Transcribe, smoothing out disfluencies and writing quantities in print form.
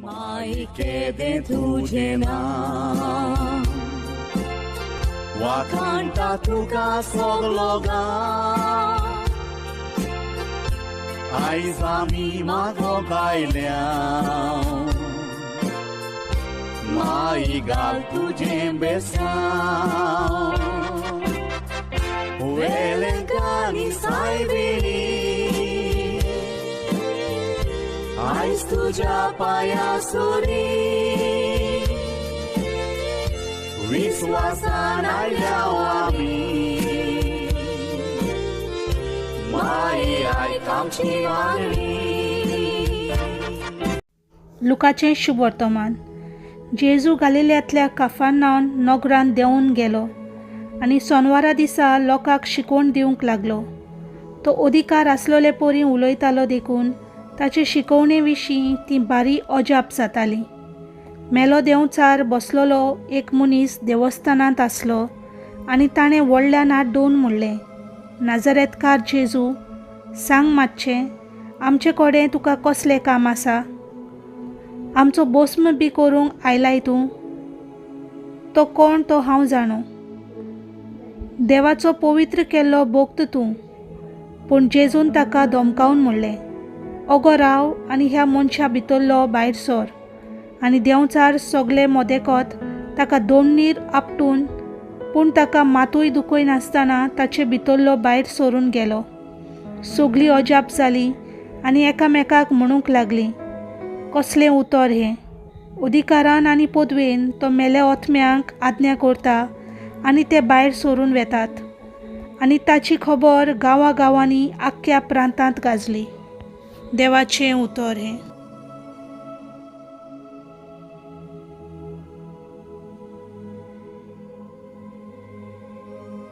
माई केदे तुझे नाम वाखाणटा तुका सगलो गांव आयज आमी मागो गायल्या माई घाल तुझे बेसांव वेलेंकांनी सायबिणी आयज तुझ्या पायासुरी विश्वासान आयल्या आमी माई आयक आमची मागणी. लुकाचें शुभ वर्तमान. जेजू गालिल्यांतल्या कफरनाहूम नगरांत देंवून गेलो आनी सोनवारा दिसा लोकांक शिकोवण दिवंक लागलो. तो अधिकार आसलोले पोरी उलयतालो देखून ताचे शिकवणे विशीं ती बारी अजाप जाताली. मेलो देंवचार बसलोलो एक मनीस देवस्थानांत आसलो आनी ताणें व्हडल्यान हात धुवन म्हणलें, नाजरेतकार जेजू, सांग मातशें, आमचे कडेन तुका कसलें काम आसा? आमचो भस्म बी करूंक आयलाय तूं? तो कोण तो हांव जाणो. देवाचो पवित्र केल्लो भक्त तूं. पूण जेजून ताका धमकावन म्हणलें, ओगो राव आनी ह्या मनशा भितरलो भायर सर. आनी देंवचार सगळे मोदेकोत ताका दोंडीर आपटून पूण ताका मातूय दुखय नासतना ताचे भितरलो भायर सरून गेलो. सगळीं अजाप जालीं आनी एकामेकाक म्हणूंक लागलीं, कसलें उतर हें. अधिकारान आनी पदवेन तो मेल्या ओथम्यांक आज्ञा करता आनी ते भायर सरून वेतात. आनी ताची खबर गांवांनी आख्ख्या प्रांतांत गाजली. देवाचें उतर हें.